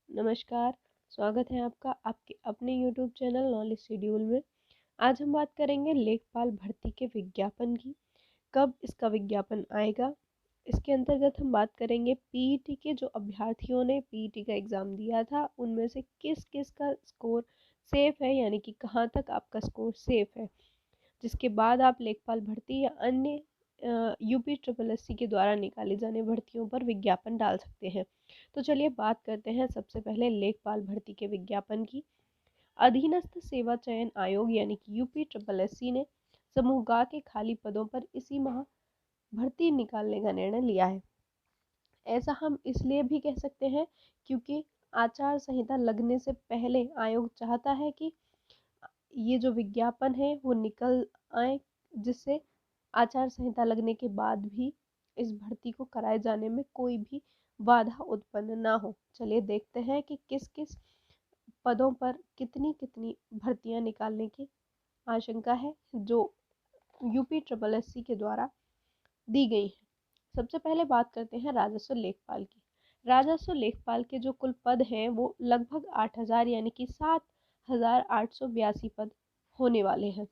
नमस्कार। स्वागत है आपका आपके अपने यूट्यूब चैनल नॉलेज शेड्यूल में। आज हम बात करेंगे लेखपाल भर्ती के विज्ञापन की। कब इसका विज्ञापन आएगा? इसके अंतर्गत हम बात करेंगे पीईटी के जो अभ्यर्थियों ने पीईटी का एग्ज़ाम दिया था उनमें से किस किस का स्कोर सेफ है, यानी कि कहाँ तक आपका स्कोर सेफ है, जिसके बाद आप लेखपाल भर्ती या अन्य यूपी ट्रिपल एससी के द्वारा निकाली जाने भर्तियों पर विज्ञापन डाल सकते हैं। तो चलिए बात करते हैं सबसे पहले लेखपाल भर्ती के विज्ञापन की। अधीनस्थ सेवा चयन आयोग यानी कि यूपी ट्रिपल एससी ने समूह ग के खाली पदों पर इसी माह भर्ती निकालने का निर्णय लिया है। ऐसा हम इसलिए भी कह सकते हैं क्योंकि आचार संहिता लगने से पहले आयोग चाहता है कि ये जो विज्ञापन है वो निकल आए, जिससे आचार संहिता लगने के बाद भी इस भर्ती को कराए जाने में कोई भी बाधा उत्पन्न ना हो। चलिए देखते हैं कि किस किस पदों पर कितनी कितनी भर्तियां निकालने की आशंका है जो यूपी ट्रिपल एससी के द्वारा दी गई है। सबसे पहले बात करते हैं राजस्व लेखपाल की। राजस्व लेखपाल के जो कुल पद हैं वो लगभग 8,000 यानी कि 7,882 पद होने वाले हैं।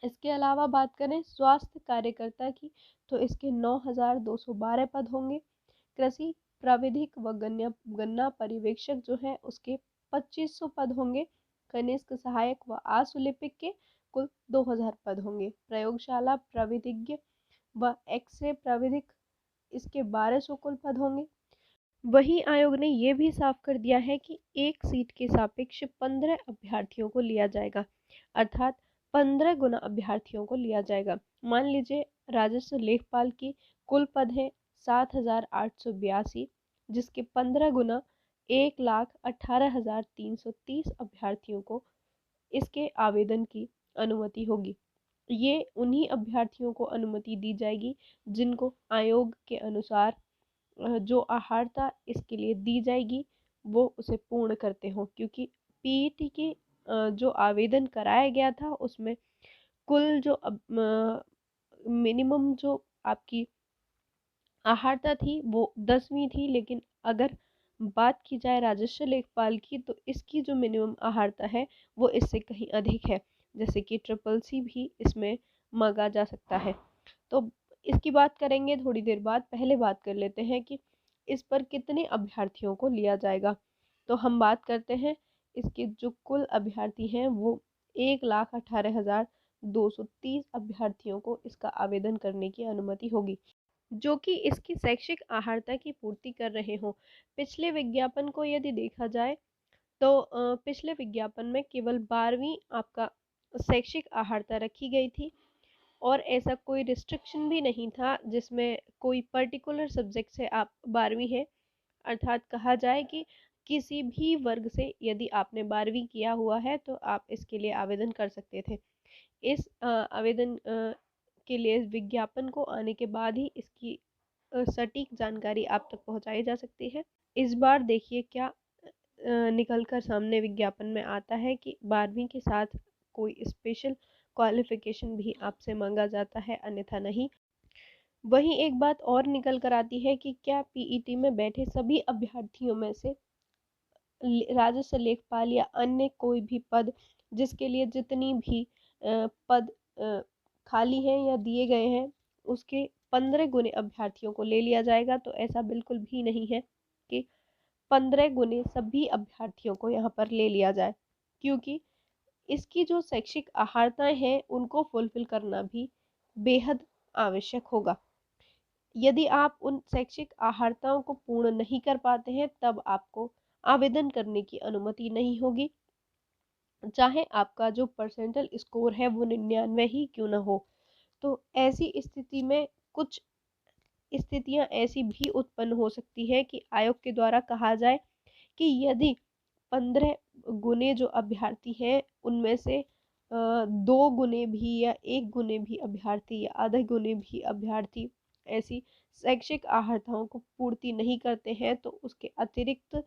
इसके अलावा बात करें स्वास्थ्य कार्यकर्ता की तो इसके 9,212 पद होंगे। कृषि प्राविधिक व गन्ना पर्यवेक्षक जो है उसके 2,500 पद होंगे। कनिष्ठ सहायक व आशुलिपिक के कुल 2,000 पद होंगे। प्रयोगशाला प्राविधिज्ञ व एक्सरे प्राविधिक इसके 1,200 कुल पद होंगे। वहीं आयोग ने यह भी साफ कर दिया है कि एक सीट के सापेक्ष 15 अभ्यर्थियों को लिया जाएगा, अर्थात 15 गुना अभ्यर्थियों को लिया जाएगा। मान लीजिए राजस्व लेखपाल की कुल पद है 7,882, जिसके 15 गुना 1,18,330 अभ्यर्थियों को इसके आवेदन की अनुमति होगी। ये उन्हीं अभ्यर्थियों को अनुमति दी जाएगी जिनको आयोग के अनुसार जो अहर्ता इसके लिए दी जाएगी वो उसे पूर्ण करते हो, क्योंकि पीईटी की जो आवेदन कराया गया था उसमें कुल जो मिनिमम जो आपकी अहर्ता थी वो 10वीं थी, लेकिन अगर बात की जाए राजस्व लेखपाल की तो इसकी जो मिनिमम अहर्ता है वो इससे कहीं अधिक है, जैसे कि ट्रिपल सी भी इसमें मांगा जा सकता है। तो इसकी बात करेंगे थोड़ी देर बाद। पहले बात कर लेते हैं कि इस पर कितने अभ्यर्थियों को लिया जाएगा। तो हम बात करते हैं इसके जो कुल अभ्यर्थी हैं वो 1,18,230 अभ्यर्थियों को इसका आवेदन करने की अनुमति होगी, जो कि इसकी शैक्षिक अहर्ता की पूर्ति कर रहे हों। पिछले विज्ञापन को यदि देखा जाए तो पिछले विज्ञापन में केवल 12वीं आपका शैक्षिक अहर्ता रखी गई थी और ऐसा कोई रिस्ट्रिक्शन भी नहीं था जिसमें कोई पर्टिकुलर सब्जेक्ट से आप 12वीं है, अर्थात कहा जाए कि किसी भी वर्ग से यदि आपने 12वीं किया हुआ है तो आप इसके लिए आवेदन कर सकते थे। इस आवेदन के लिए विज्ञापन को आने के बाद ही इसकी सटीक जानकारी आप तक पहुंचाई जा सकती है। इस बार देखिए क्या निकल कर सामने विज्ञापन में आता है कि 12वीं के साथ कोई स्पेशल क्वालिफिकेशन भी आपसे मांगा जाता है, अन्यथा नहीं। वहीं एक बात और निकल कर आती है कि क्या पीईटी में बैठे सभी अभ्यर्थियों में से राजस्व लेखपाल या अन्य कोई भी पद जिसके लिए जितनी भी पद खाली हैं या दिए गए हैं उसके 15 गुने अभ्यर्थियों को ले लिया जाएगा। तो ऐसा बिल्कुल भी नहीं है कि 15 गुने सभी अभ्यर्थियों को यहाँ पर ले लिया जाए, क्योंकि इसकी जो शैक्षिक अहर्ताएं हैं उनको फुलफिल करना भी बेहद आवश्यक होगा। यदि आप उन शैक्षिक अहर्ताओं को पूर्ण नहीं कर पाते हैं तब आपको आवेदन करने की अनुमति नहीं होगी, चाहे आपका जो परसेंटल स्कोर है वो 99 ही क्यों ना हो। तो ऐसी स्थिति में कुछ स्थितियां ऐसी भी उत्पन्न हो सकती है कि आयोग के द्वारा कहा जाए कि यदि 15 गुने जो अभ्यर्थी हैं उनमें से 2 गुने भी या 1 गुने भी अभ्यर्थी या आधे गुने भी अभ्यर्थी ऐसी शैक्षिक अहर्ताओं को पूर्ति नहीं करते हैं तो उसके अतिरिक्त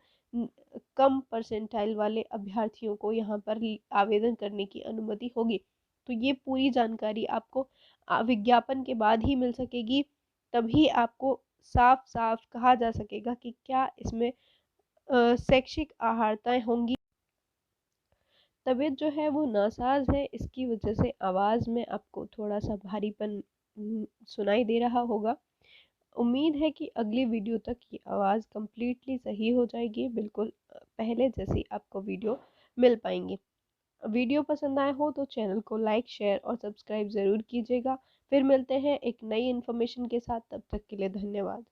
कम परसेंटाइल वाले अभ्यर्थियों को यहाँ पर आवेदन करने की अनुमति होगी। तो ये पूरी जानकारी आपको विज्ञापन के बाद ही मिल सकेगी, तभी आपको साफ साफ कहा जा सकेगा कि क्या इसमें शैक्षिक आहारताएँ होंगी। तबीयत जो है वो नासाज़ है, इसकी वजह से आवाज़ में आपको थोड़ा-सा भारीपन सुनाई दे रहा होगा। उम्मीद है कि अगली वीडियो तक ये आवाज़ कंप्लीटली सही हो जाएगी, बिल्कुल पहले जैसी आपको वीडियो मिल पाएँगी। वीडियो पसंद आया हो तो चैनल को लाइक, शेयर और सब्सक्राइब ज़रूर कीजिएगा। फिर मिलते हैं एक नई इन्फॉर्मेशन के साथ, तब तक के लिए धन्यवाद।